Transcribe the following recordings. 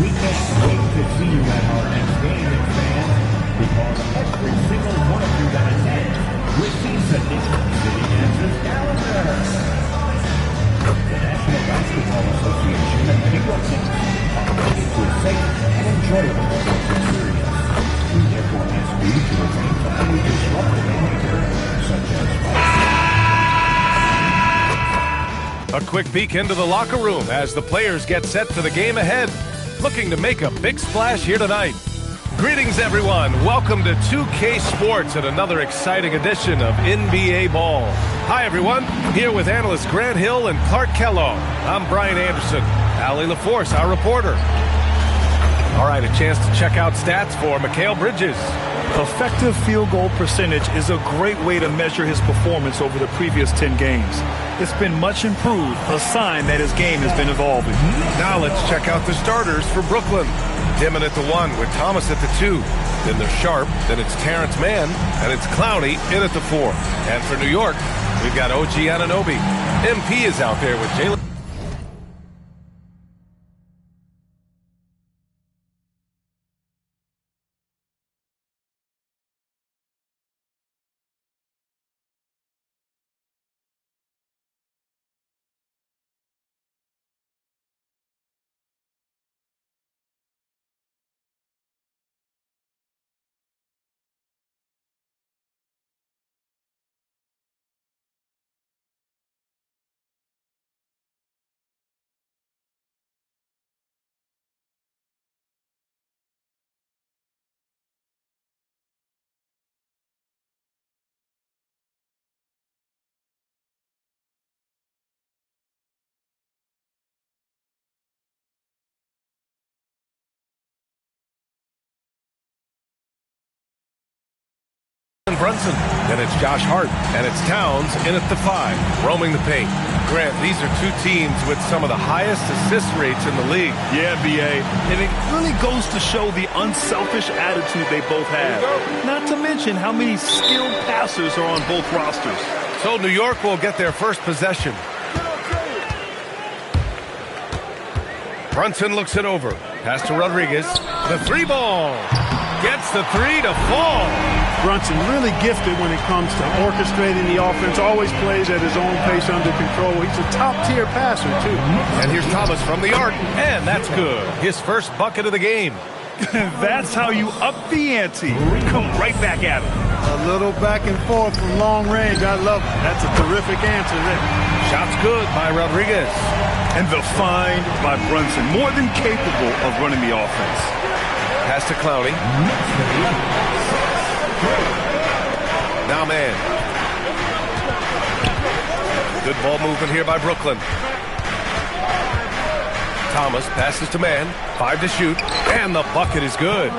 We can't wait to see you at our next game, fans, because every single one of you that attends receives a nickel sitting as his calendar. The National Basketball Association and the New York Knicks are committed to a safe and enjoyable sports experience. We therefore ask you to refrain from any disruptive behavior, such as a quick peek into the locker room as the players get set for the game ahead. Looking to make a big splash here tonight. Greetings, everyone. Welcome to 2K Sports and another exciting edition of NBA Ball. Hi, everyone. Here with analysts Grant Hill and Clark Kellogg. I'm Brian Anderson. Allie LaForce, our reporter. All right, a chance to check out stats for Mikal Bridges. Effective field goal percentage is a great way to measure his performance over the previous 10 games. It's been much improved, a sign that his game has been evolving. Now let's check out the starters for Brooklyn. Dimon at the 1 with Thomas at the 2. Then there's Sharp, then it's Terrence Mann, and it's Clowney in at the 4. And for New York, we've got OG Anunoby. MP is out there with Jalen. Brunson, then it's Josh Hart, and it's Towns in at the 5, roaming the paint. Grant, these are two teams with some of the highest assist rates in the league. Yeah, B.A., and it really goes to show the unselfish attitude they both have. Not to mention how many skilled passers are on both rosters. So New York will get their first possession. Brunson looks it over. Pass to Rodriguez. The 3 ball. Gets the 3 to fall. Brunson really gifted when it comes to orchestrating the offense. Always plays at his own pace under control. He's a top-tier passer, too. And here's Thomas from the arc. And that's good. His first bucket of the game. That's how you up the ante. Come right back at him. A little back and forth from long range. I love it. That's a terrific answer there. Shot's good by Rodriguez. And the find by Brunson. More than capable of running the offense. Pass to Clowney. Now man. Good ball movement here by Brooklyn. Thomas passes to Man. 5 to shoot. And the bucket is good.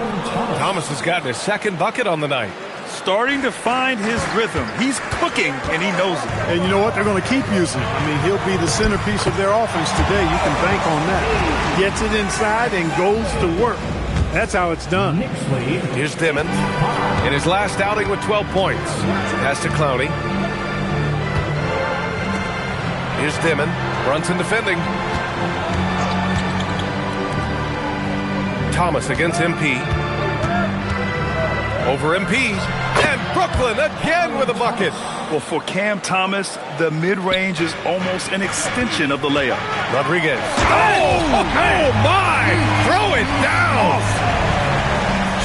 Thomas has gotten his second bucket on the night. Starting to find his rhythm. He's cooking, and he knows it. And you know what? They're going to keep using it. I mean, he'll be the centerpiece of their offense today. You can bank on that. Gets it inside and goes to work. That's how it's done. Here's Dimon in his last outing with 12 points. Pass to Clowney. Here's Dimon. Brunson defending. Thomas against MP. Over MP. And Brooklyn again with a bucket. Well, for Cam Thomas, the mid-range is almost an extension of the layup. Rodriguez. Oh my! Throw it down!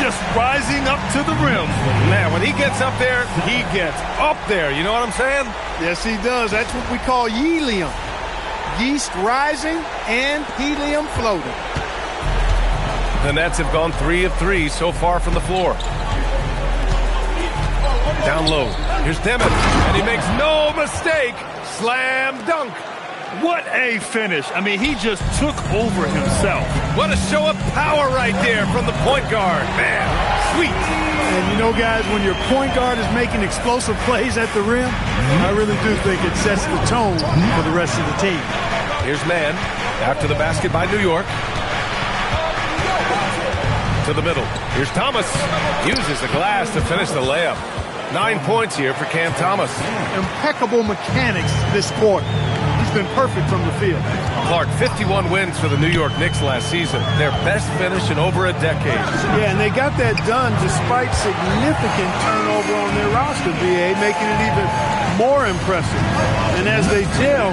Just rising up to the rim. Man, when he gets up there, he gets up there. You know what I'm saying? Yes, he does. That's what we call helium. Yeast rising and helium floating. The Nets have gone 3 of 3 so far from the floor. Down low. Here's Dimon, and he makes no mistake. Slam dunk. What a finish. I mean, he just took over himself. What a show of power right there from the point guard. Man, sweet. And you know, guys, when your point guard is making explosive plays at the rim, I really do think it sets the tone for the rest of the team. Here's Man. After the basket by New York. To the middle. Here's Thomas. Uses the glass to finish the layup. 9 points here for Cam Thomas. Impeccable mechanics this quarter. He's been perfect from the field. Clark, 51 wins for the New York Knicks last season. Their best finish in over a decade. Yeah, and they got that done despite significant turnover on their roster, VA, making it even more impressive. And as they gel,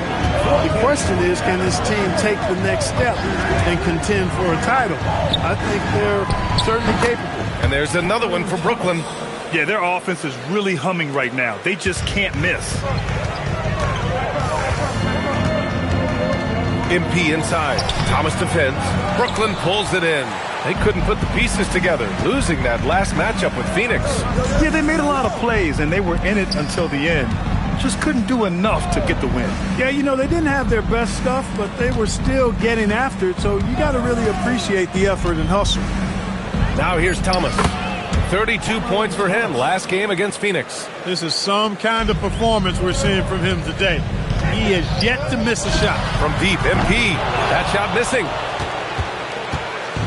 the question is, can this team take the next step and contend for a title? I think they're certainly capable. And there's another one for Brooklyn. Yeah, their offense is really humming right now. They just can't miss. MP inside. Thomas defends. Brooklyn pulls it in. They couldn't put the pieces together, losing that last matchup with Phoenix. Yeah, they made a lot of plays, and they were in it until the end. Just couldn't do enough to get the win. Yeah, you know, they didn't have their best stuff, but they were still getting after it, so you got to really appreciate the effort and hustle. Now here's Thomas. 32 points for him last game against Phoenix. This is some kind of performance we're seeing from him today. He has yet to miss a shot. From deep, MP. That shot missing.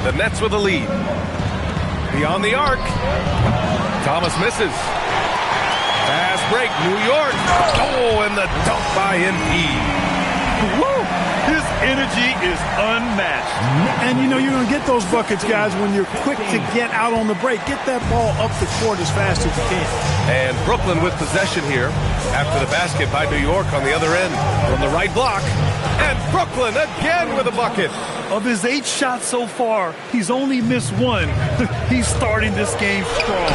The Nets with a lead. Beyond the arc. Thomas misses. Fast break, New York. Oh, and the dunk by MP. Woo! His energy is unmatched. And, you know, you're going to get those buckets, guys, when you're quick to get out on the break. Get that ball up the court as fast as you can. And Brooklyn with possession here after the basket by New York on the other end from the right block. And Brooklyn again with a bucket. Of his 8 shots so far, he's only missed 1. He's starting this game strong.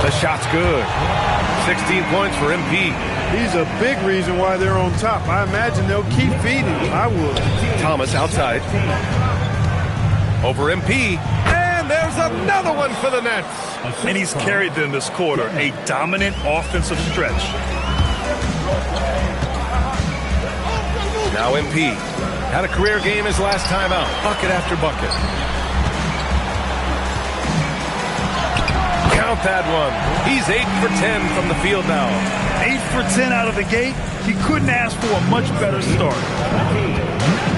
The shot's good. 16 points for MP. He's a big reason why they're on top. I imagine they'll keep feeding him. I would. Thomas outside. Over MP. And there's another one for the Nets. And he's carried them this quarter. A dominant offensive stretch. Now MP. Had a career game his last time out. Bucket after bucket. Count that one. He's 8 for 10 from the field now. 8 for 10 out of the gate. He couldn't ask for a much better start.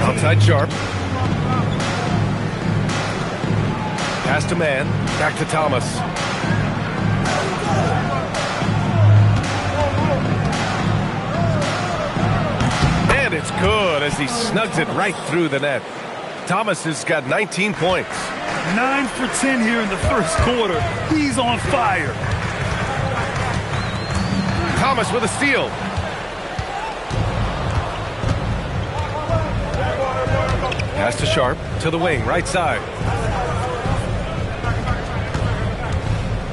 Outside Sharp. Pass to man. Back to Thomas. And it's good as he snugs it right through the net. Thomas has got 19 points. 9 for 10 here in the first quarter. He's on fire. Thomas with a steal. Pass to Sharp to the wing, right side.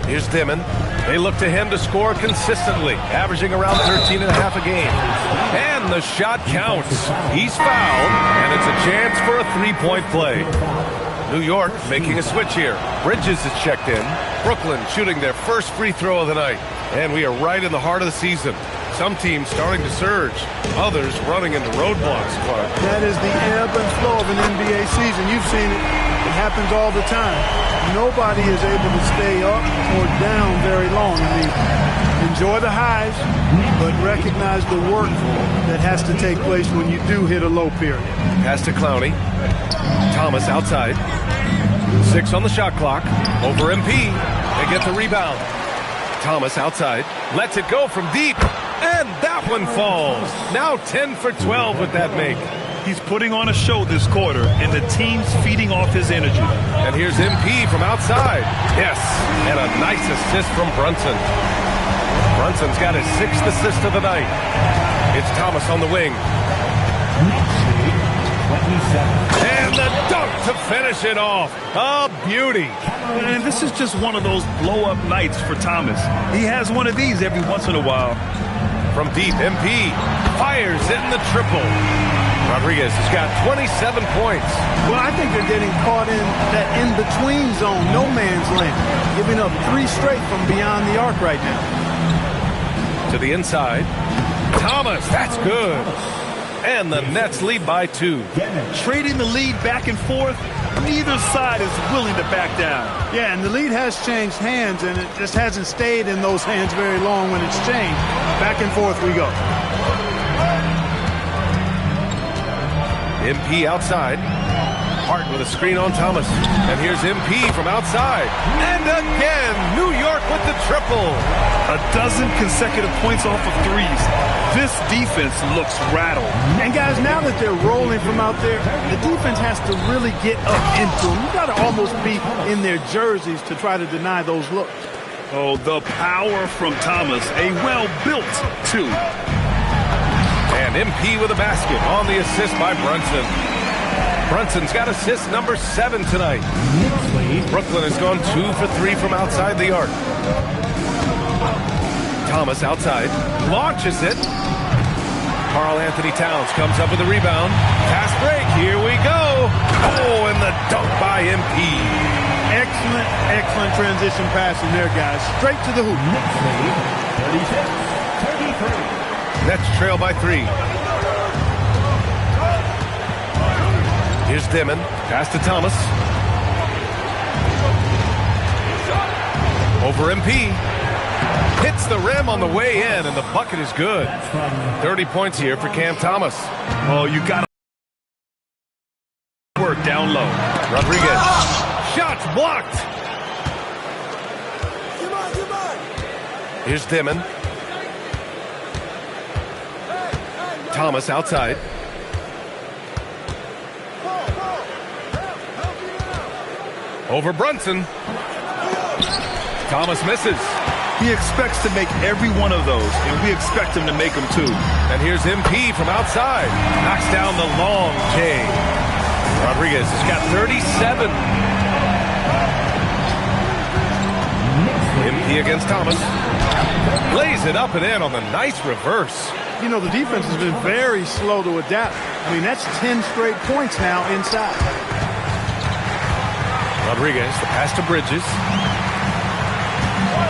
Here's Dimon. They look to him to score consistently, averaging around 13 and a half a game. And the shot counts. He's fouled, and it's a chance for a three-point play. New York making a switch here. Bridges is checked in. Brooklyn shooting their first free throw of the night. And we are right in the heart of the season. Some teams starting to surge. Others running into roadblocks, Clark. That is the ebb and flow of an NBA season. You've seen it. It happens all the time. Nobody is able to stay up or down very long. I mean, enjoy the highs, but recognize the work that has to take place when you do hit a low period. Pass to Clowney. Thomas outside. 6 on the shot clock. Over MP. They get the rebound. Thomas outside. Lets it go from deep. And that one falls. Now 10 for 12 with that make. He's putting on a show this quarter, and the team's feeding off his energy. And here's MP from outside. Yes, and a nice assist from Brunson. Brunson's got his 6th assist of the night. It's Thomas on the wing. And the dunk to finish it off. A beauty. And this is just one of those blow-up nights for Thomas. He has one of these every once in a while. From deep, MP fires in the triple. Rodriguez has got 27 points. Well, I think they're getting caught in that in-between zone, no man's land, giving up 3 straight from beyond the arc right now. To the inside. Thomas, that's good. And the Nets lead by 2. Trading the lead back and forth, neither side is willing to back down. Yeah, and the lead has changed hands, and it just hasn't stayed in those hands very long when it's changed. Back and forth we go. MP outside. Hart with a screen on Thomas. And here's MP from outside. And again, New York with the triple. A dozen consecutive points off of threes. This defense looks rattled. And guys, now that they're rolling from out there, the defense has to really get up into them. You got to almost be in their jerseys to try to deny those looks. Oh, the power from Thomas, a well-built two. And MP with a basket on the assist by Brunson. Brunson's got assist number 7 tonight. Brooklyn has gone 2 for 3 from outside the arc. Thomas outside, launches it. Karl Anthony Towns comes up with a rebound. Fast break, here we go. Oh, and the dunk by MP. Excellent, excellent transition passing there, guys. Straight to the hoop. 36-33. Nets trail by 3. Here's Dimon. Pass to Thomas. Over MP. Hits the rim on the way in, and the bucket is good. 30 points here for Cam Thomas. Oh, you got to work down low. Rodriguez. Shots blocked. Here's Dimon. Thomas outside. Over Brunson. Thomas misses. He expects to make every one of those, and we expect him to make them too. And here's MP from outside. Knocks down the long J. Rodriguez has got 37. MP against Thomas. Lays it up and in on the nice reverse. You know, the defense has been very slow to adapt. I mean, that's 10 straight points now inside. Rodriguez, the pass to Bridges.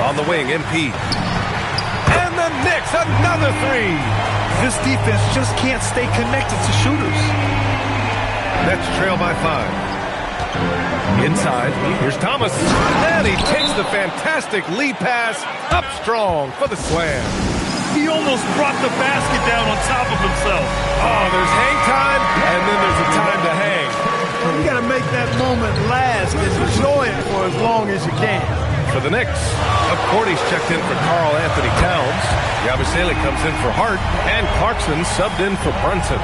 On the wing, MP. And the Knicks, another 3. This defense just can't stay connected to shooters. Nets trail by 5. Inside, here's Thomas. And he takes the fantastic lead pass up strong for the slam. He almost brought the basket down on top of himself. Oh, there's hang time, and then there's a time to hang. You got to make that moment last and enjoy it for as long as you can. For the Knicks, Cordy's checked in for Karl Anthony Towns. Yabusele comes in for Hart, and Clarkson subbed in for Brunson.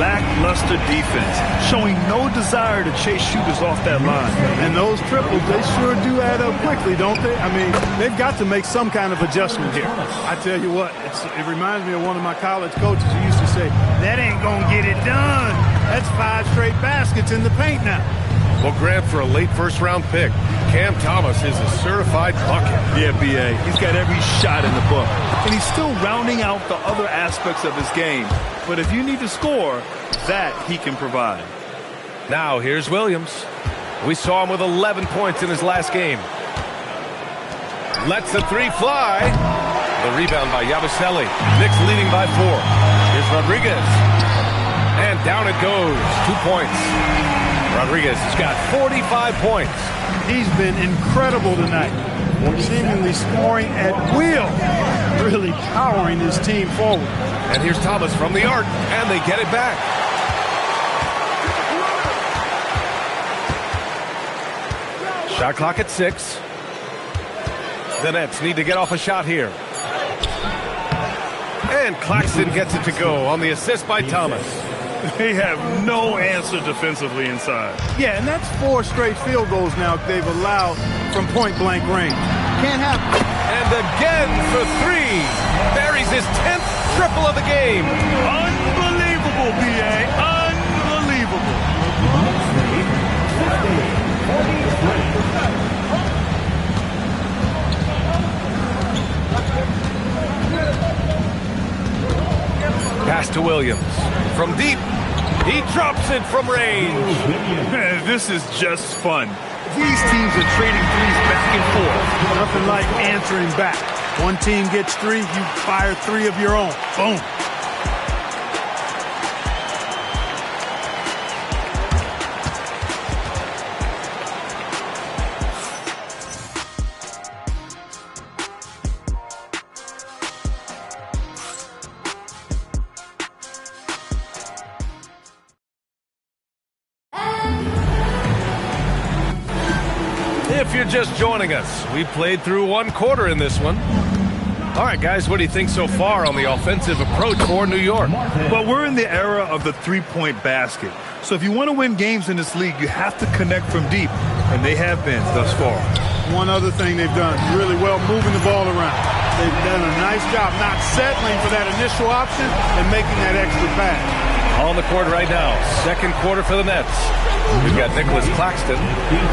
Lackluster defense, showing no desire to chase shooters off that line. And those triples, they sure do add up quickly, don't they? I mean, they've got to make some kind of adjustment here. I tell you what, it reminds me of one of my college coaches who used to say, that ain't gonna get it done. That's 5 straight baskets in the paint now. Well, Grant, for a late first-round pick, Cam Thomas is a certified bucket. Yeah, B.A., he's got every shot in the book. And he's still rounding out the other aspects of his game. But if you need to score, that he can provide. Now, here's Williams. We saw him with 11 points in his last game. Lets the 3 fly. The rebound by Yabusele. Knicks leading by 4. Here's Rodriguez. And down it goes. 2 points. Rodriguez has got 45 points. He's been incredible tonight. Seemingly scoring at will. Really powering his team forward. And here's Thomas from the arc, and they get it back. Shot clock at 6. The Nets need to get off a shot here. And Claxton gets it to go on the assist by Thomas. They have no answer defensively inside. Yeah, and that's 4 straight field goals now they've allowed from point-blank range. Can't happen. And again for 3. Buries his 10th triple of the game. Unbelievable, B.A. Unbelievable. Pass to Williams. From deep, he drops it from range. This is just fun. These teams are trading threes back and forth. Nothing like answering back. One team gets 3, you fire 3 of your own. Boom. If you're just joining us, we played through one quarter in this one. All right, guys, what do you think so far on the offensive approach for New York? Well, we're in the era of the three-point basket. So if you want to win games in this league, you have to connect from deep, and they have been thus far. One other thing they've done really well, moving the ball around. They've done a nice job not settling for that initial option and making that extra pass. On the court right now, second quarter for the Nets. We've got Nicholas Claxton,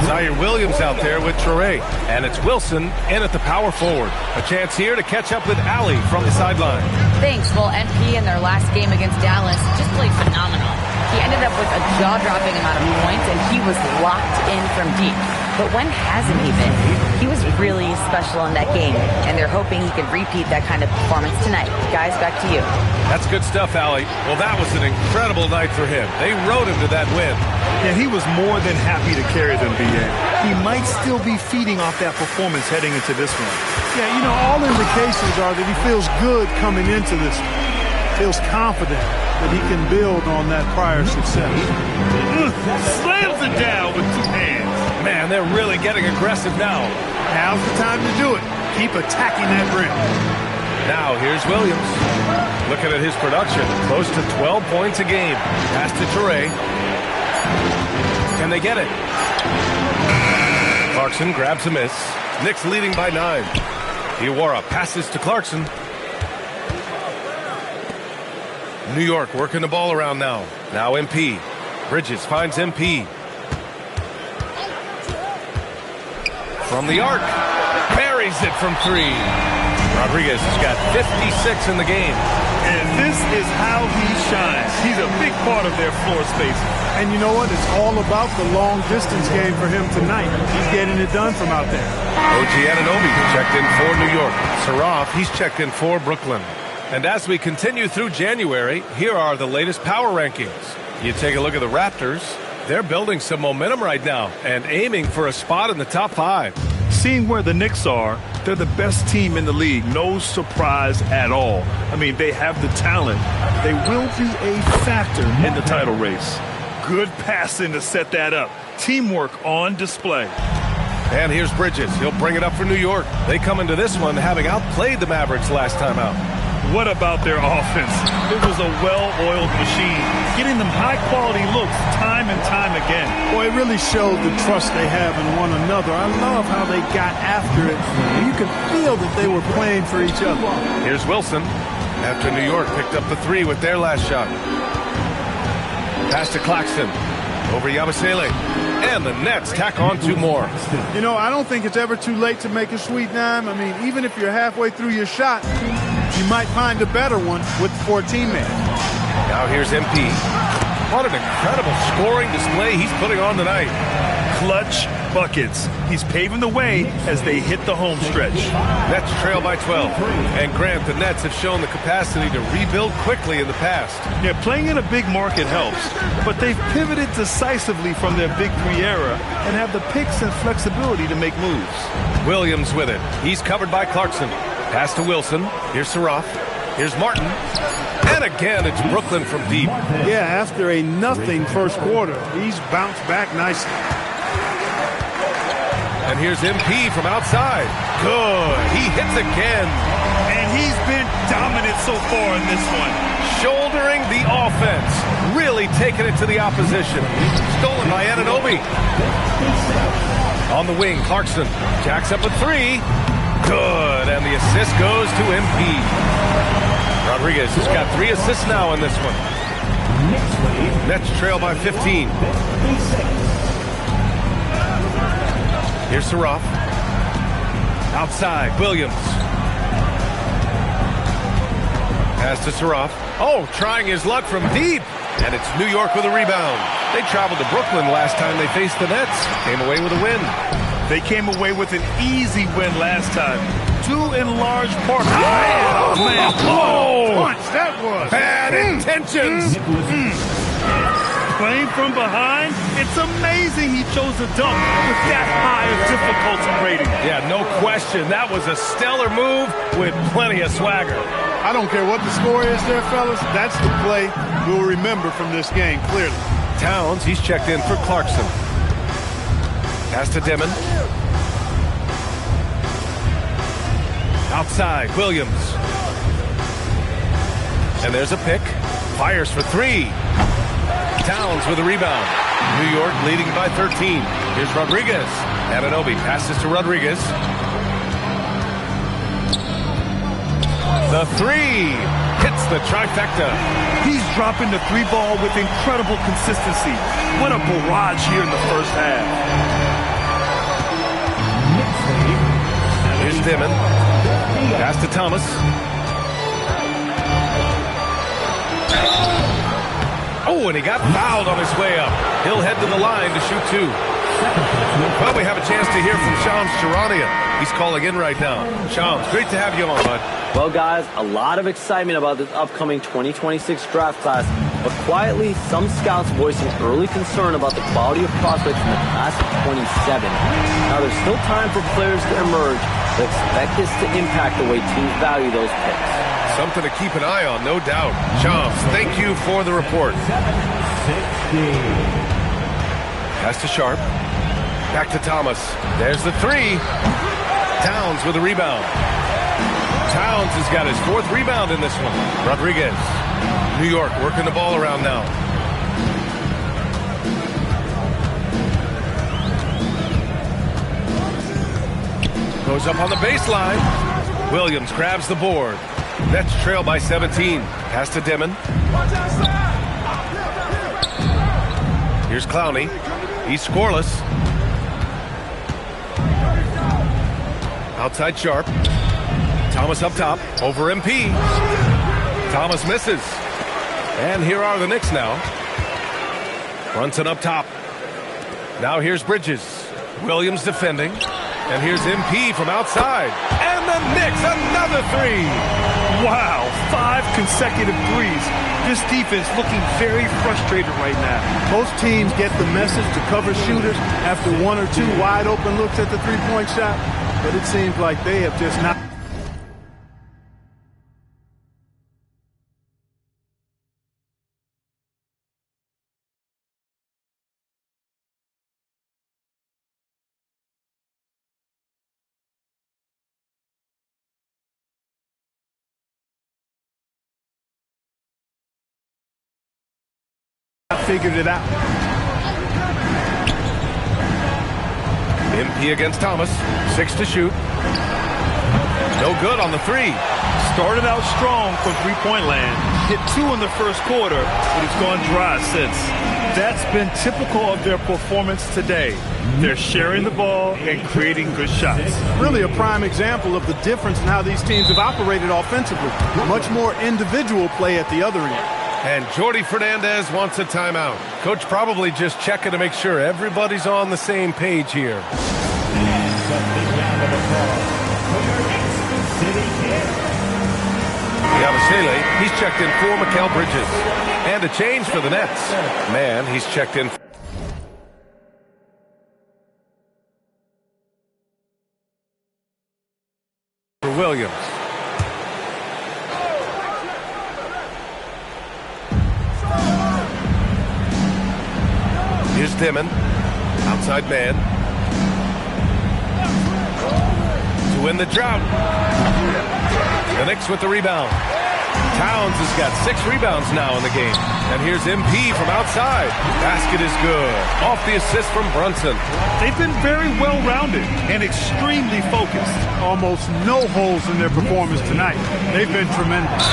Zaire Williams out there with Traore, and it's Wilson in at the power forward. A chance here to catch up with Allie from the sideline. Thanks. Well, NP in their last game against Dallas just played phenomenal. He ended up with a jaw-dropping amount of points, and he was locked in from deep. But when hasn't he been? He was really special in that game, and they're hoping he can repeat that kind of performance tonight. Guys, back to you. That's good stuff, Allie. Well, that was an incredible night for him. They rode him to that win. And he was more than happy to carry them, BA. He might still be feeding off that performance heading into this one. Yeah, you know, all indications are that he feels good coming into this one. Feels confident that he can build on that prior success. Slams it down with two hands. Man, they're really getting aggressive now. Now's the time to do it. Keep attacking that rim. Now, here's Williams. Looking at his production, close to 12 points a game. Pass to Traore. Can they get it? Clarkson grabs a miss. Knicks leading by 9. Iwara passes to Clarkson. New York working the ball around now. Now MP. Bridges finds MP. From the arc. Buries it from 3. Rodriguez has got 56 in the game. And this is how he shines. He's a big part of their floor space. And you know what? It's all about the long-distance game for him tonight. He's getting it done from out there. OG Anunoby checked in for New York. Saraf, he's checked in for Brooklyn. And as we continue through January, here are the latest power rankings. You take a look at the Raptors. They're building some momentum right now and aiming for a spot in the top 5. Seeing where the Knicks are, they're the best team in the league. No surprise at all. I mean, they have the talent. They will be a factor in the title race. Good passing to set that up. Teamwork on display. And here's Bridges. He'll bring it up for New York. They come into this one having outplayed the Mavericks last time out. What about their offense? It was a well-oiled machine, getting them high-quality looks time and time again. Boy, it really showed the trust they have in one another. I love how they got after it. You could feel that they were playing for each other. Here's Wilson after New York picked up the 3 with their last shot. Pass to Claxton over Yabusele. And the Nets tack on 2 more. You know, I don't think it's ever too late to make a sweet dime. I mean, even if you're halfway through your shot, you might find a better one with 4 teammates. Now here's MP. What an incredible scoring display he's putting on tonight. Clutch buckets. He's paving the way as they hit the home stretch. Nets trail by 12. And Grant, the Nets have shown the capacity to rebuild quickly in the past. Yeah, playing in a big market helps, but they've pivoted decisively from their Big 3 era and have the picks and flexibility to make moves. Williams with it. He's covered by Clarkson. Pass to Wilson. Here's Saraf. Here's Martin. And again, it's Brooklyn from deep. Yeah, after a nothing first quarter, he's bounced back nicely. And here's MP from outside. Good. He hits again. And he's been dominant so far in this one. Shouldering the offense. Really taking it to the opposition. Stolen by Anunoby. On the wing, Clarkson jacks up a 3. Good. And the assist goes to MP. Rodriguez has got 3 assists now in this one. Nets trail by 15. Here's Saraf. Outside, Williams. Pass to Saraf. Oh, trying his luck from deep. And it's New York with a rebound. They traveled to Brooklyn last time they faced the Nets. Came away with a win. They came away with an easy win last time. Due in large part. Man, whoa! Punch, that was. Bad intentions. Playing from behind, it's amazing he chose a dunk with that high of difficulty rating. Yeah, no question. That was a stellar move with plenty of swagger. I don't care what the score is there, fellas. That's the play we'll remember from this game, clearly. Towns, he's checked in for Clarkson. Pass to Dimon. Outside, Williams. And there's a pick. Fires for three. Towns with a rebound. New York leading by 13. Here's Rodriguez. Anunoby passes to Rodriguez. The three hits the trifecta. He's dropping the three ball with incredible consistency. What a barrage here in the first half. Here's Dimon. Pass to Thomas. Oh, and he got fouled on his way up. He'll head to the line to shoot two. Well, we have a chance to hear from Shams Charania. He's calling in right now. Shams, great to have you on, bud. Well, guys, a lot of excitement about this upcoming 2026 draft class, but quietly, some scouts voicing early concern about the quality of prospects in the class of 27. Now, there's still time for players to emerge, but expect this to impact the way teams value those picks. Something to keep an eye on, no doubt. Shams, thank you for the report. Pass to Sharp. Back to Thomas. There's the three. Towns with a rebound. Towns has got his fourth rebound in this one. Rodriguez. New York working the ball around now. Goes up on the baseline. Williams grabs the board. Nets trail by 17. Pass to Dimon. Here's Clowney. He's scoreless. Outside Sharp. Thomas up top. Over MP. Thomas misses. And here are the Knicks now. Brunson up top. Now here's Bridges. Williams defending. And here's MP from outside. And the Knicks, another three. Wow, 5 consecutive threes. This defense looking very frustrated right now. Most teams get the message to cover shooters after one or two wide open looks at the three-point shot, but it seems like they have just not. Figured it out. MP against Thomas. 6 to shoot. No good on the three. Started out strong from three-point land. Hit 2 in the first quarter, but it's gone dry since. That's been typical of their performance today. They're sharing the ball and creating good shots. Really a prime example of the difference in how these teams have operated offensively. Much more individual play at the other end. And Jordi Fernandez wants a timeout. Coach probably just checking to make sure everybody's on the same page here. Yabusele, he's checked in for Mikal Bridges. And a change for the Nets. Man, he's checked in for Williams. Here's Dimon. Outside man. To win the drought. The Knicks with the rebound. Towns has got 6 rebounds now in the game. And here's MP from outside. Basket is good. Off the assist from Brunson. They've been very well-rounded and extremely focused. Almost no holes in their performance tonight. They've been tremendous.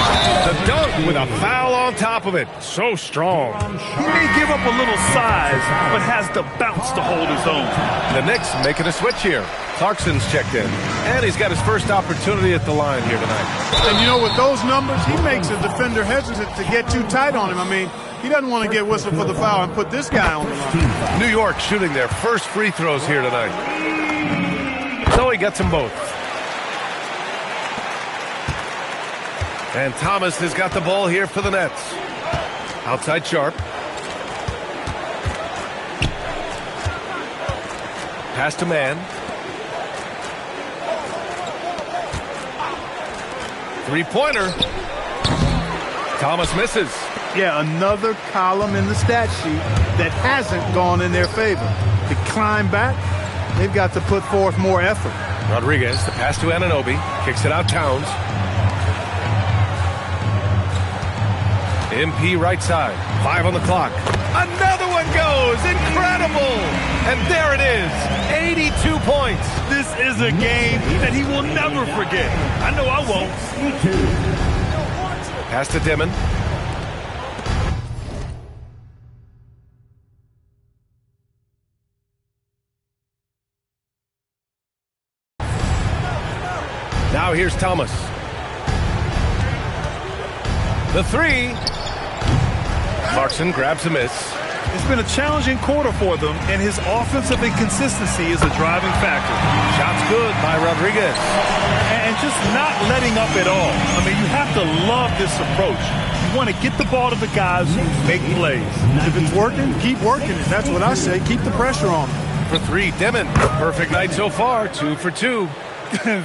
The dunk with a foul on top of it. So strong. He may give up a little size, but has the bounce to hold his own. The Knicks making a switch here. Clarkson's checked in. And he's got his first opportunity at the line here tonight. And you know, with those numbers, he makes a defender hesitant to get too tight on him. I mean, he doesn't want to get whistled for the foul and put this guy on the line. New York shooting their first free throws here tonight. So he gets them both. And Thomas has got the ball here for the Nets. Outside Sharp. Pass to man. Three-pointer. Thomas misses. Yeah, another column in the stat sheet that hasn't gone in their favor. To climb back, they've got to put forth more effort. Rodriguez, the pass to Anunoby. Kicks it out Towns. MP right side. 5 on the clock. Another one goes. Incredible. And there it is. 82 points. This is a game that he will never forget. I know I won't. Pass to Dimon. Now here's Thomas. The 3. Clarkson grabs a miss. It's been a challenging quarter for them, and his offensive inconsistency is a driving factor. Shot's good by Rodriguez. And just not letting up at all. I mean, you have to love this approach. You want to get the ball to the guys who make plays. If it's working, keep working it. That's what I say. Keep the pressure on them. For 3, Dimon. Perfect night so far. 2 for 2.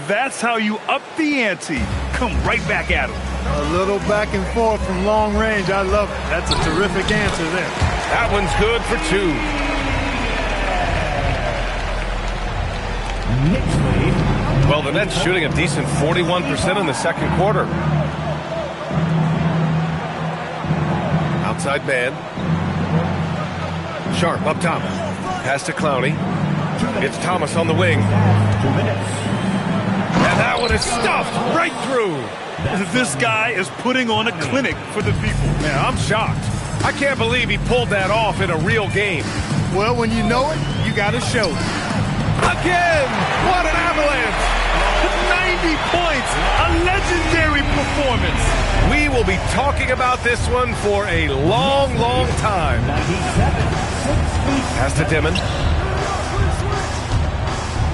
That's how you up the ante. Come right back at him. A little back and forth from long range. I love it. That's a terrific answer there. That one's good for 2. Well, the Nets shooting a decent 41% in the second quarter. Outside man. Sharp up top. Pass to Clowney. It's Thomas on the wing. 2 minutes. And that one is stuffed right through. This guy is putting on a clinic for the people. Man, I'm shocked. I can't believe he pulled that off in a real game. Well, when you know it, you got to show it. Again! What an avalanche! 90 points! A legendary performance! We will be talking about this one for a long, long time. Pass to Dimon.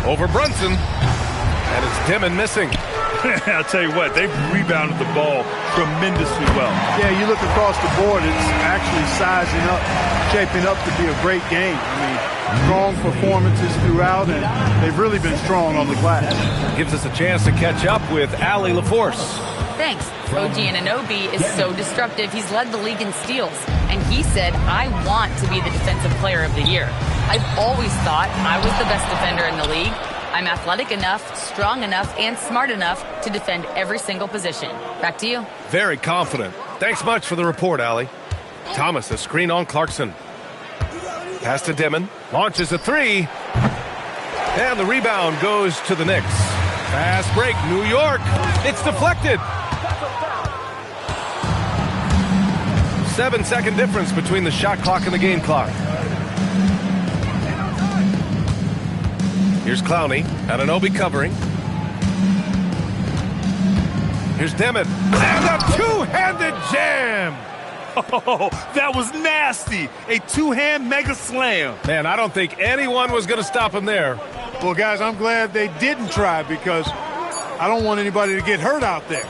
Over Brunson. And it's Dimon missing. I'll tell you what, they've rebounded the ball tremendously well. Yeah, you look across the board, it's actually sizing up, shaping up to be a great game. I mean, strong performances throughout, and they've really been strong on the glass. Gives us a chance to catch up with Allie LaForce. Thanks. OG Anunoby is so disruptive. He's led the league in steals. And he said, I want to be the defensive player of the year. I've always thought I was the best defender in the league. I'm athletic enough, strong enough, and smart enough to defend every single position. Back to you. Very confident. Thanks much for the report, Allie. Thomas, a screen on Clarkson. Pass to Dimon. Launches a 3. And the rebound goes to the Knicks. Fast break, New York. It's deflected. 7-second difference between the shot clock and the game clock. Here's Clowney. Anunoby covering. Here's Dimon. And a two-handed jam. Oh, that was nasty. A two-hand mega slam. Man, I don't think anyone was going to stop him there. Well, guys, I'm glad they didn't try because I don't want anybody to get hurt out there.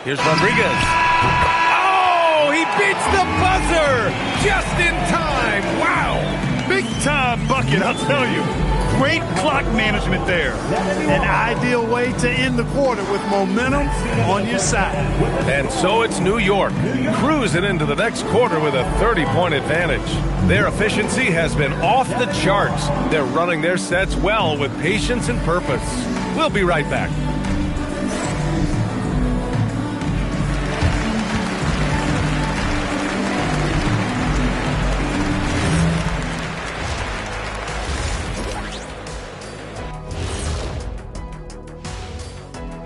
Here's Rodriguez. Oh, he beats the buzzer just in time. Wow. Big time bucket, I'll tell you. Great clock management there. An ideal way to end the quarter with momentum on your side. And so it's New York, cruising into the next quarter with a 30-point advantage. Their efficiency has been off the charts. They're running their sets well with patience and purpose. We'll be right back.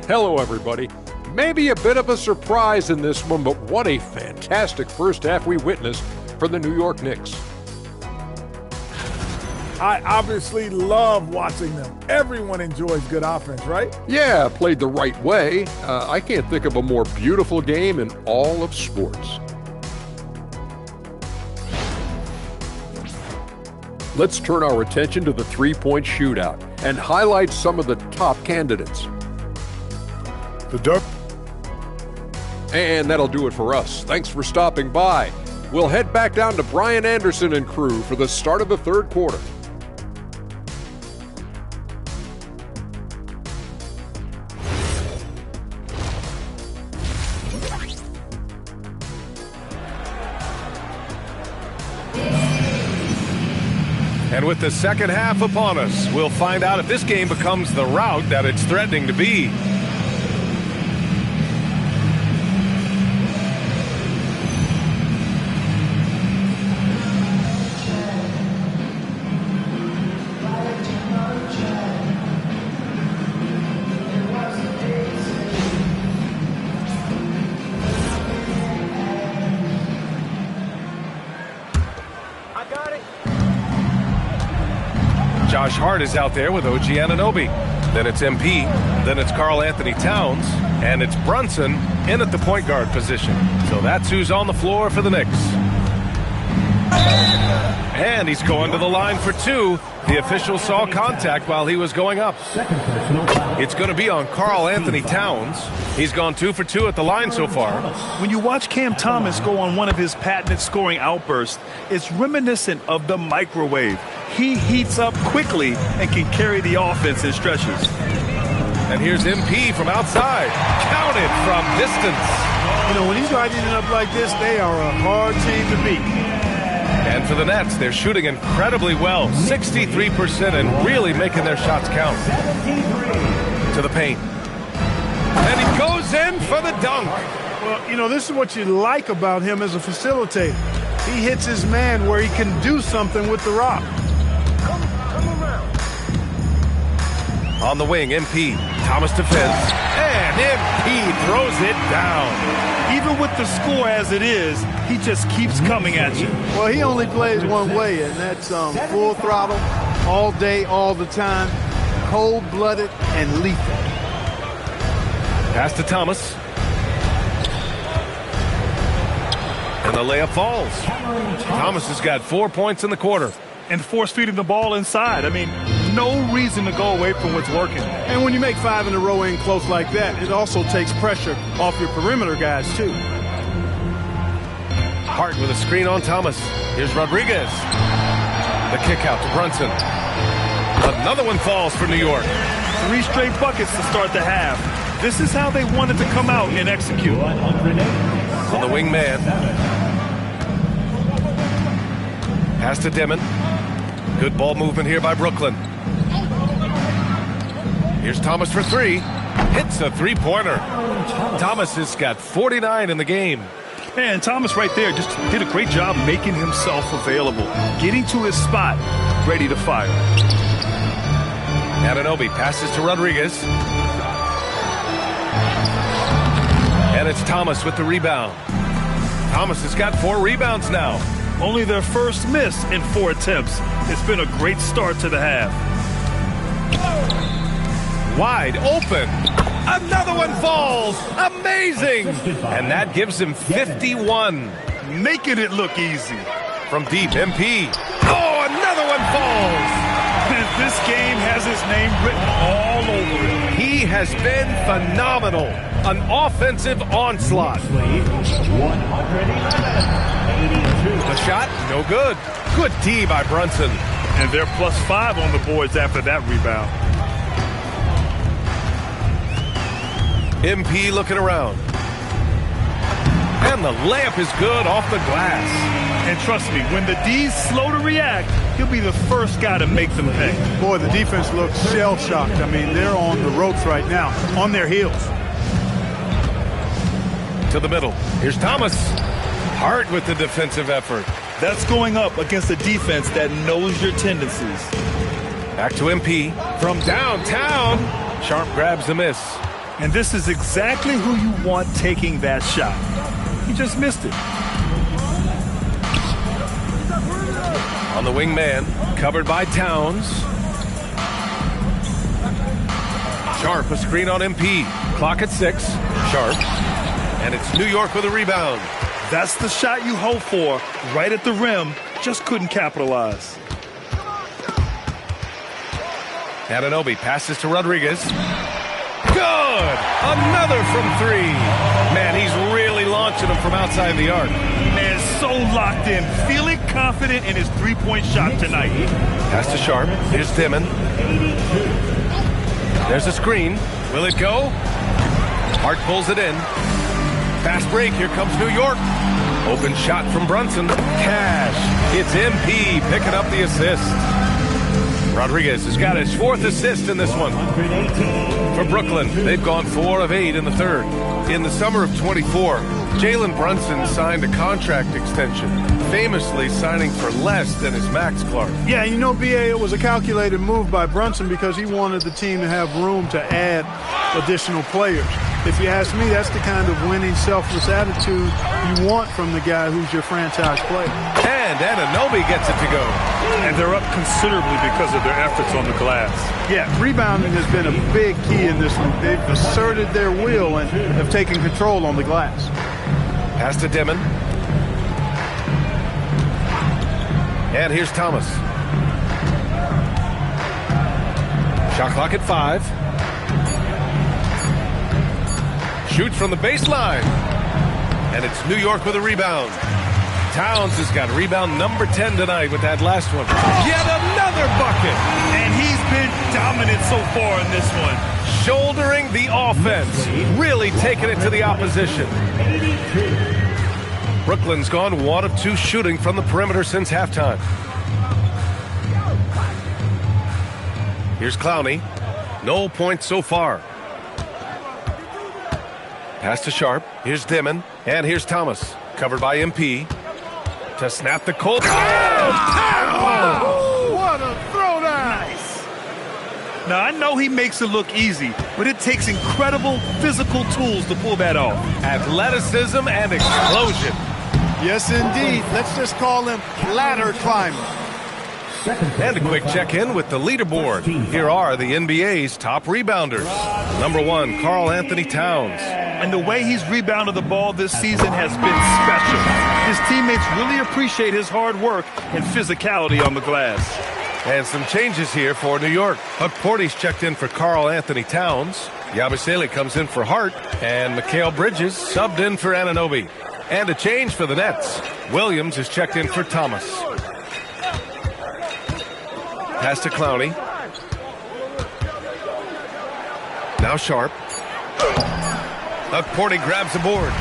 Hello, everybody. Maybe a bit of a surprise in this one, but what a fantastic first half we witnessed for the New York Knicks. I obviously love watching them. Everyone enjoys good offense, right? Yeah, played the right way. I can't think of a more beautiful game in all of sports. Let's turn our attention to the three-point shootout and highlight some of the top candidates. And that'll do it for us. Thanks for stopping by. We'll head back down to Brian Anderson and crew for the start of the third quarter. And with the second half upon us, we'll find out if this game becomes the rout that it's threatening to be. Josh Hart is out there with OG Anunoby. Then it's MP. Then it's Karl Anthony Towns. And it's Brunson in at the point guard position. So that's who's on the floor for the Knicks. And he's going to the line for two. The official saw contact while he was going up. It's going to be on Karl Anthony Towns. He's gone 2 for 2 at the line so far. When you watch Cam Thomas go on one of his patented scoring outbursts, it's reminiscent of the microwave. He heats up quickly and can carry the offense in stretches. And here's MP from outside. Counted from distance. You know, when he's lighting it up like this, they are a hard team to beat. And for the Nets, they're shooting incredibly well. 63% and really making their shots count. To the paint. And he goes in for the dunk. Well, you know, this is what you like about him as a facilitator. He hits his man where he can do something with the rock. On the wing, MP. Thomas defends. And MP throws it down. Even with the score as it is, he just keeps coming at you. Well, he only plays one way, and that's full throttle, all day, all the time, cold-blooded and lethal. Pass to Thomas. And the layup falls. Thomas has got 4 points in the quarter. And force-feeding the ball inside. I mean, no reason to go away from what's working. And when you make 5 in a row in close like that, it also takes pressure off your perimeter guys, too. Hart with a screen on Thomas. Here's Rodriguez. The kick out to Brunson. Another one falls for New York. 3 straight buckets to start the half. This is how they wanted to come out and execute. On the wing man. Pass to Dimon. Good ball movement here by Brooklyn. Here's Thomas for 3. Hits a three-pointer. Thomas has got 49 in the game. And Thomas right there just did a great job making himself available. Getting to his spot, ready to fire. Anunoby passes to Rodriguez. And it's Thomas with the rebound. Thomas has got 4 rebounds now. Only their first miss in 4 attempts. It's been a great start to the half. Wide open. Another one falls. Amazing. And that gives him 51. Making it look easy. From deep, MP. Oh, another one falls. This game has his name written all over it. He has been phenomenal. An offensive onslaught. The shot, no good. Good D by Brunson. And they're +5 on the boards after that rebound. MP looking around. And the layup is good off the glass. And trust me, when the D's slow to react, he'll be the first guy to make them pay. Boy, the defense looks shell-shocked. I mean, they're on the ropes right now, on their heels. To the middle. Here's Thomas. Hart with the defensive effort. That's going up against a defense that knows your tendencies. Back to MP. From downtown. Sharp grabs the miss. And this is exactly who you want taking that shot. He just missed it. On the wing man, covered by Towns. Sharp, a screen on MP. Clock at 6. Sharp. And it's New York with a rebound. That's the shot you hope for. Right at the rim. Just couldn't capitalize. Anunoby passes to Rodriguez. Good! Another from 3. Man, he's really launching them from outside the arc. Man, so locked in. Feeling confident in his three-point shot tonight. Pass to Sharp. Here's Dimon. There's a screen. Will it go? Hart pulls it in. Fast break. Here comes New York. Open shot from Brunson. Cash. It's MP picking up the assist. Rodriguez has got his 4th assist in this one. For Brooklyn, they've gone 4 of 8 in the third. In the summer of 24, Jalen Brunson signed a contract extension, famously signing for less than his max, Clark. Yeah, you know, B.A., it was a calculated move by Brunson because he wanted the team to have room to add additional players. If you ask me, that's the kind of winning, selfless attitude you want from the guy who's your franchise player. And Anunoby gets it to go. And they're up considerably because of their efforts on the glass. Yeah, rebounding has been a big key in this one. They've asserted their will and have taken control on the glass. Pass to Dimon. And here's Thomas. Shot clock at 5. Shoots from the baseline. And it's New York with a rebound. Towns has got rebound number 10 tonight with that last one. Yet another bucket. And he's been dominant so far in this one. Shouldering the offense. Really taking it to the opposition. Brooklyn's gone 1 of 2 shooting from the perimeter since halftime. Here's Clowney. No points so far. Pass to Sharp. Here's Dimon. And here's Thomas. Covered by MP. To snap the cold. Oh, what a throwdown! Nice. Now, I know he makes it look easy, but it takes incredible physical tools to pull that off. Athleticism and explosion. Yes, indeed. Let's just call him ladder climber. And a quick check-in with the leaderboard. Here are the NBA's top rebounders. Number 1, Karl Anthony Towns. And the way he's rebounded the ball this season has been special. His teammates really appreciate his hard work and physicality on the glass. And some changes here for New York. Huck Porty's checked in for Karl Anthony Towns. Yabusele comes in for Hart. And Mikal Bridges subbed in for Anunoby. And a change for the Nets. Williams is checked in for Thomas. Pass to Clowney. Now Sharp. Huck Porty grabs the board.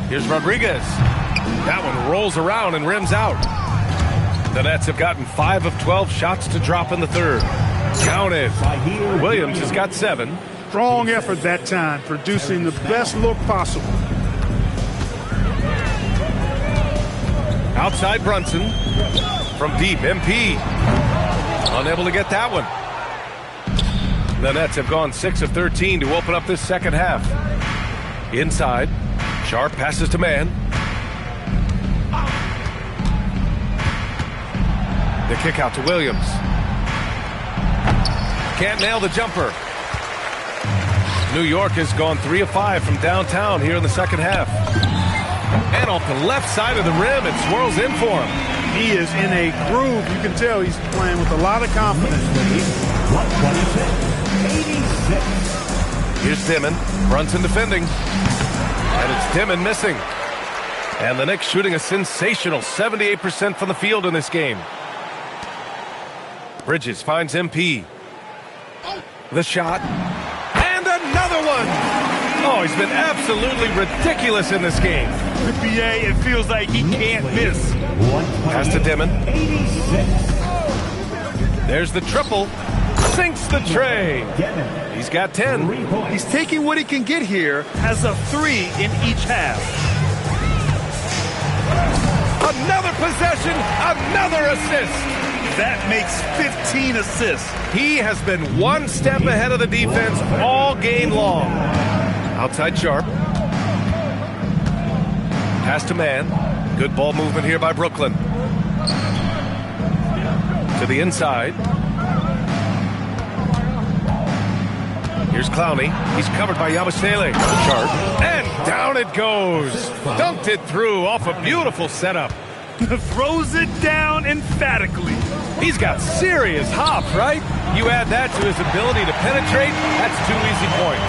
Here's Rodriguez. That one rolls around and rims out. The Nets have gotten 5 of 12 shots to drop in the third. Counted. Williams has got 7. Strong effort that time, producing the best look possible. Outside Brunson. From deep, MP. Unable to get that one. The Nets have gone 6 of 13 to open up this second half. Inside. Sharp passes to Mann. The kick out to Williams. Can't nail the jumper. New York has gone 3 of 5 from downtown here in the second half. And off the left side of the rim, it swirls in for him. He is in a groove. You can tell he's playing with a lot of confidence. 126. Here's Dimon. Brunson defending. And it's Dimon missing. And the Knicks shooting a sensational 78% from the field in this game. Bridges finds MP. The shot. And another one! Oh, he's been absolutely ridiculous in this game. The BA, it feels like he can't miss. Pass to Dimon. There's the triple. Sinks the tray. He's got 10. He's taking what he can get here as a 3 in each half. Another possession, another assist. That makes 15 assists. He has been one step ahead of the defense all game long. Outside Sharp. Pass to Mann. Good ball movement here by Brooklyn. To the inside. Here's Clowney. He's covered by Yabusele. Sharp. And down it goes. Dunked it through off a beautiful setup. Throws it down emphatically. He's got serious hop, right? You add that to his ability to penetrate, that's 2 easy points.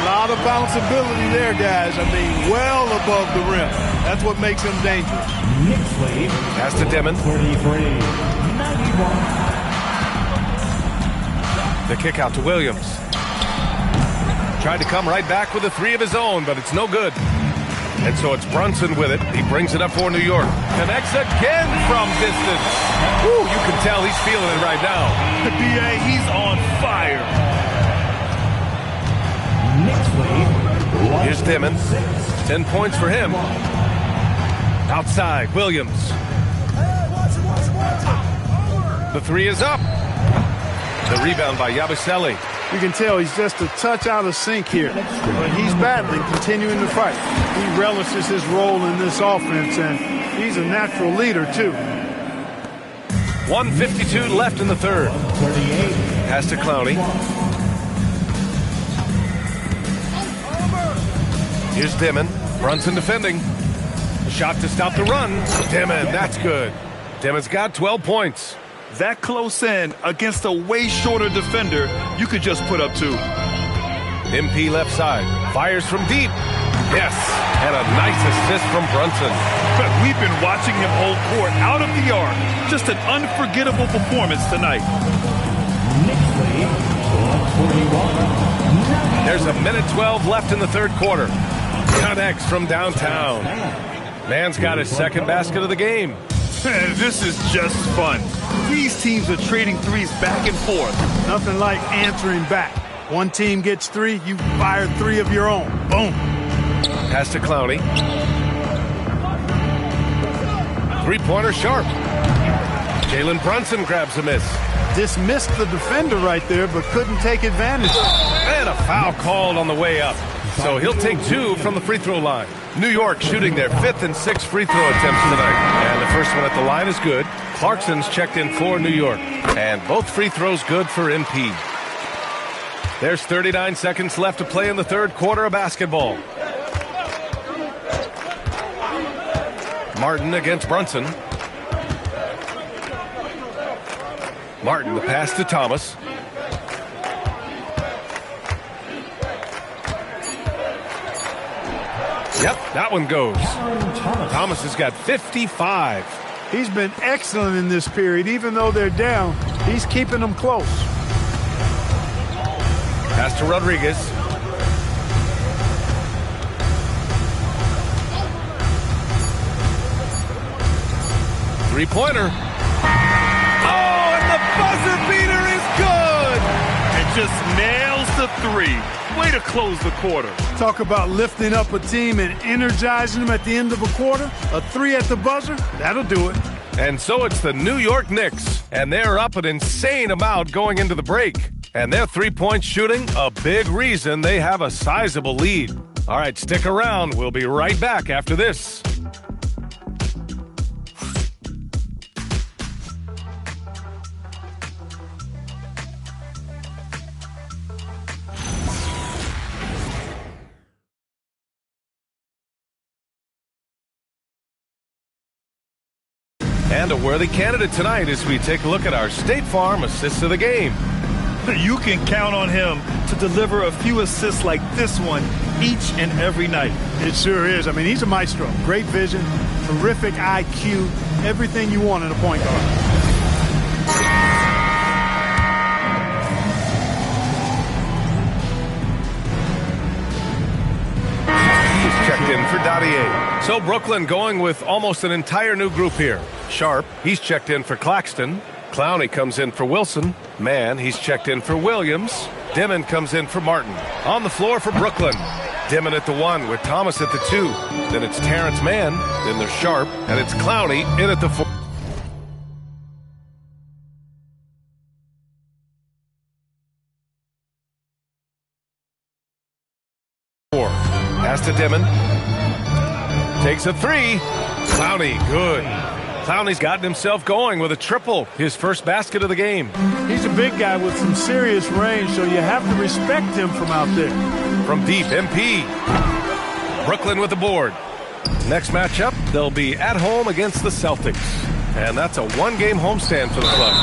A lot of bounceability there, guys. I mean, well above the rim. That's what makes him dangerous. Knicks lead. Pass to Dimon. 91. The kick out to Williams. Tried to come right back with a 3 of his own, but it's no good. And so it's Brunson with it. He brings it up for New York. Connects again from distance. Woo, you can tell he's feeling it right now. The BA, he's on fire. Here's Dimon. 10 points for him. Outside, Williams. The three is up. The rebound by Yabusele. You can tell he's just a touch out of sync here. But he's battling, continuing to fight. He relishes his role in this offense, and he's a natural leader, too. 1:52 left in the third. Pass to Clowney. Here's Dimon. Brunson defending. Shot to stop the run. Dimon, that's good. Dimon's got 12 points. That close in against a way shorter defender, you could just put up 2. MP left side. Fires from deep. Yes, and a nice assist from Brunson. We've been watching him hold court out of the arc. Just an unforgettable performance tonight. There's a minute 12 left in the third quarter. KNICKS from downtown. Man's got his second basket of the game. This is just fun. These teams are trading threes back and forth. Nothing like answering back. One team gets 3, you fire 3 of your own. Boom. Pass to Clowney. Three-pointer sharp. Jalen Brunson grabs a miss. Dismissed the defender right there, but couldn't take advantage. And a foul called on the way up. So he'll take 2 from the free throw line. New York shooting their 5th and 6th free throw attempts tonight. And the first one at the line is good. Clarkson's checked in for New York. And both free throws good for MP. There's 39 seconds left to play in the third quarter of basketball. Martin against Brunson. Martin, the pass to Thomas. Yep, that one goes. Thomas has got 55. He's been excellent in this period. Even though they're down, he's keeping them close. Pass to Rodriguez. Three-pointer. Oh, and the buzzer beater is good! And just nails the 3. Way to close the quarter. Talk about lifting up a team and energizing them at the end of a quarter. A 3 at the buzzer, that'll do it. And so it's the New York Knicks, and they're up an insane amount going into the break. And their three-point shooting, a big reason they have a sizable lead. All right, stick around. We'll be right back after this. And a worthy candidate tonight as we take a look at our State Farm assists of the game. You can count on him to deliver a few assists like this one each and every night. It sure is. I mean, he's a maestro. Great vision, terrific IQ, everything you want in a point guard. Checked in for Dadier. So Brooklyn going with almost an entire new group here. Sharp, he's checked in for Claxton. Clowney comes in for Wilson. Mann, he's checked in for Williams. Dimon comes in for Martin. On the floor for Brooklyn. Dimon at the 1 with Thomas at the 2. Then it's Terrence Mann. Then there's Sharp. And it's Clowney in at the 4. Pass to Dimon. Takes a 3. Clowney, good. Clowney's gotten himself going with a triple, his first basket of the game. He's a big guy with some serious range, so you have to respect him from out there. From deep, MP. Brooklyn with the board. Next matchup, they'll be at home against the Celtics. And that's a one-game homestand for the club.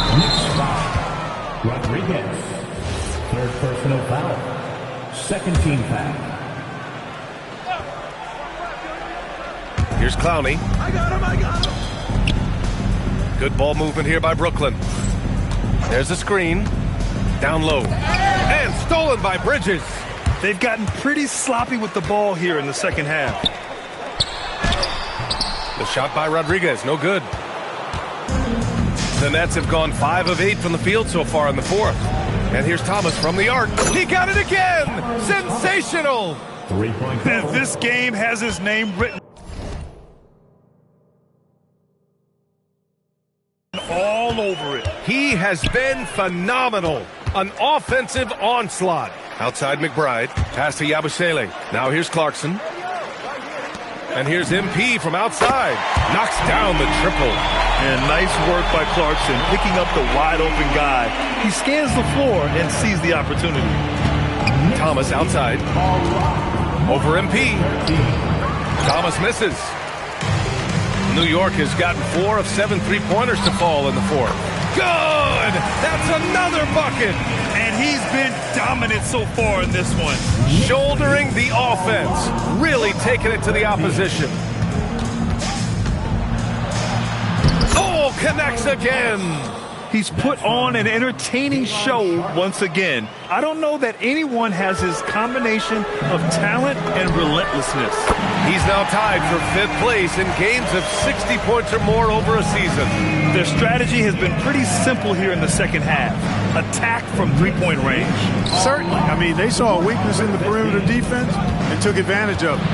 Rodriguez, third personal foul. Second team foul. Here's Clowney. I got him. Good ball movement here by Brooklyn. There's a screen. Down low. And stolen by Bridges. They've gotten pretty sloppy with the ball here in the second half. The shot by Rodriguez, no good. The Nets have gone 5 of 8 from the field so far in the fourth. And here's Thomas from the arc. He got it again! Sensational! 3-point. This game has his name written all over it. He has been phenomenal. An offensive onslaught. Outside McBride. Pass to Yabusele. Now here's Clarkson. And here's MP from outside. Knocks down the triple. And nice work by Clarkson, picking up the wide-open guy. He scans the floor and sees the opportunity. Thomas outside. Over MP. Thomas misses. New York has gotten 4 of 7 three-pointers to fall in the fourth. Good! That's another bucket! And he's been dominant so far in this one. Shouldering the offense. Really taking it to the opposition. Oh, connects again! He's put on an entertaining show once again. I don't know that anyone has his combination of talent and relentlessness. He's now tied for 5th place in games of 60 points or more over a season. Their strategy has been pretty simple here in the second half. Attack from three-point range. Certainly. I mean, they saw a weakness in the perimeter defense and took advantage of it.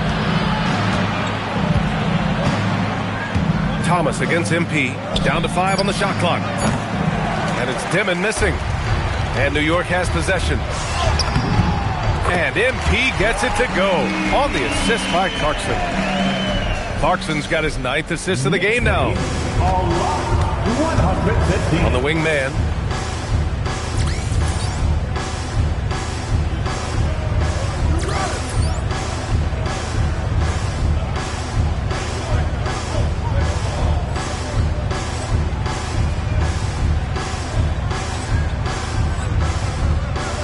Thomas against MP. Down to 5 on the shot clock. And it's Dimon missing. And New York has possession. And MP gets it to go on the assist by Clarkson. Clarkson's got his 9th assist of the game now. On the wing man.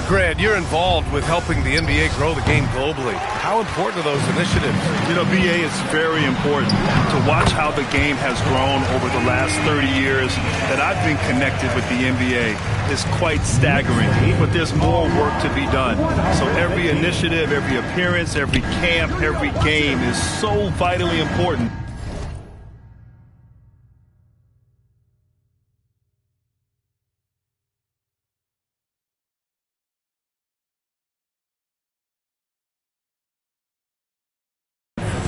Grant, you're involved with helping the NBA grow the game globally. How important are those initiatives? You know, BA, it's very important to watch how the game has grown over the last 30 years that I've been connected with the NBA. It's quite staggering, but there's more work to be done. So every initiative, every appearance, every camp, every game is so vitally important.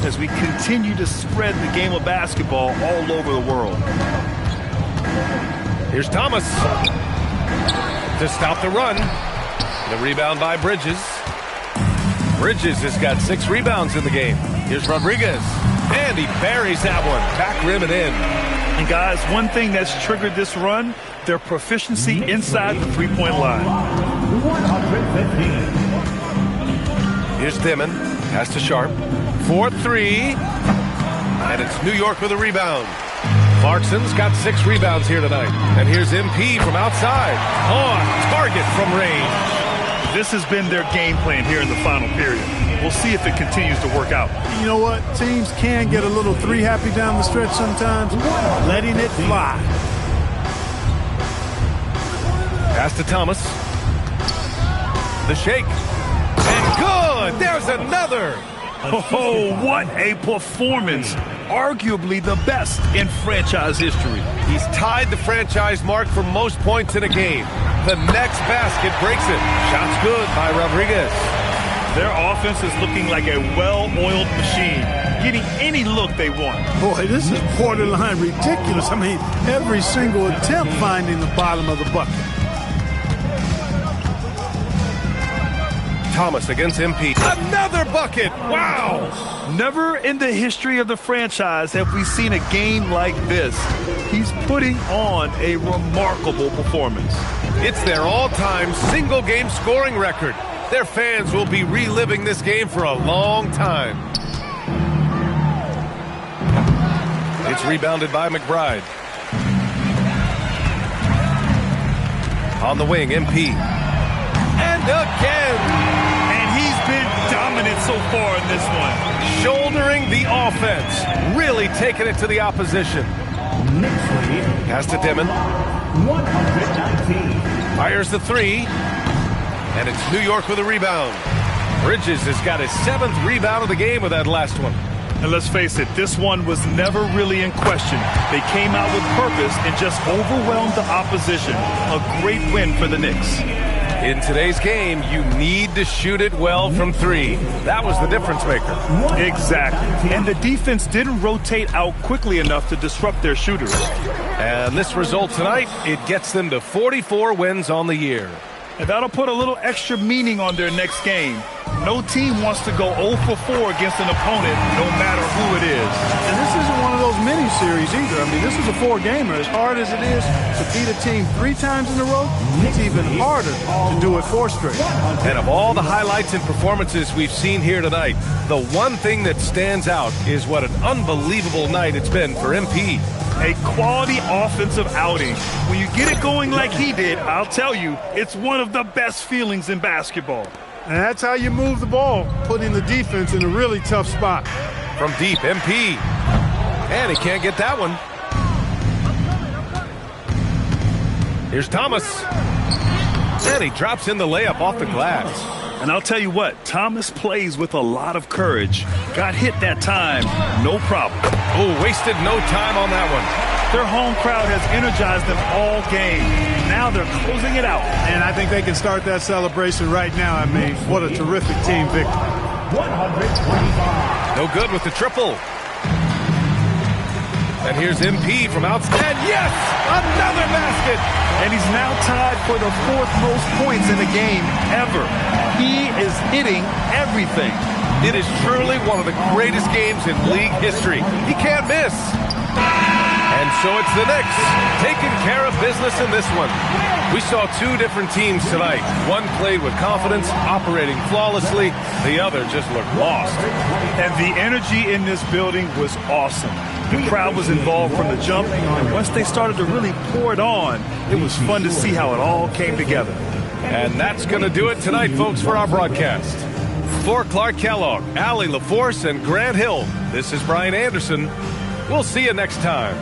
As we continue to spread the game of basketball all over the world. Here's Thomas to stop the run. The rebound by Bridges. Bridges has got 6 rebounds in the game. Here's Rodriguez. And he buries that one. Back rim and in. And guys, one thing that's triggered this run, their proficiency inside the three-point line. 115. Here's Dimon. Pass to Sharp. 4-3. And it's New York with a rebound. Clarkson's got 6 rebounds here tonight. And here's MP from outside. On target from range. This has been their game plan here in the final period. We'll see if it continues to work out. You know what? Teams can get a little three-happy down the stretch sometimes. Letting it fly. Pass to Thomas. The shake. And good! There's another! Oh, what a performance. Arguably the best in franchise history. He's tied the franchise mark for most points in a game. The next basket breaks it. Shot's good by Rodriguez. Their offense is looking like a well-oiled machine, getting any look they want. Boy, this is borderline ridiculous. I mean, every single attempt finding the bottom of the bucket. Thomas against MP. Another bucket! Wow! Never in the history of the franchise have we seen a game like this. He's putting on a remarkable performance. It's their all-time single-game scoring record. Their fans will be reliving this game for a long time. It's rebounded by McBride. On the wing, MP. And again! Been dominant so far in this one. Shouldering the offense. Really taking it to the opposition. Pass to Dimon. 119. Fires the 3. And it's New York with a rebound. Bridges has got his 7th rebound of the game with that last one. And let's face it, this one was never really in question. They came out with purpose and just overwhelmed the opposition. A great win for the Knicks. In today's game, you need to shoot it well from three. That was the difference maker. Exactly. And the defense didn't rotate out quickly enough to disrupt their shooters. And this result tonight, it gets them to 44 wins on the year. And that'll put a little extra meaning on their next game. No team wants to go 0 for 4 against an opponent, no matter who it is. And this isn't one of those mini-series either. I mean, this is a 4-gamer. As hard as it is to beat a team 3 times in a row, it's even harder to do it 4 straight. And of all the highlights and performances we've seen here tonight, the one thing that stands out is what an unbelievable night it's been for MP. A quality offensive outing. When you get it going like he did, I'll tell you, it's one of the best feelings in basketball. And that's how you move the ball, putting the defense in a really tough spot. From deep, MP. And he can't get that one. Here's Thomas. And he drops in the layup off the glass. And I'll tell you what, Thomas plays with a lot of courage. Got hit that time, no problem. Oh, wasted no time on that one. Their home crowd has energized them all game. Now they're closing it out. And I think they can start that celebration right now. I mean, what a terrific team victory. 125. No good with the triple. And here's MP from outside. Yes! Another basket! And he's now tied for the 4th most points in the game ever. He is hitting everything. It is truly one of the greatest games in league history. He can't miss. And so it's the Knicks taking care of business in this one. We saw 2 different teams tonight. One played with confidence, operating flawlessly. The other just looked lost. And the energy in this building was awesome. The crowd was involved from the jump, and once they started to really pour it on, it was fun to see how it all came together. And that's going to do it tonight, folks, for our broadcast. For Clark Kellogg, Allie LaForce, and Grant Hill, this is Brian Anderson. We'll see you next time.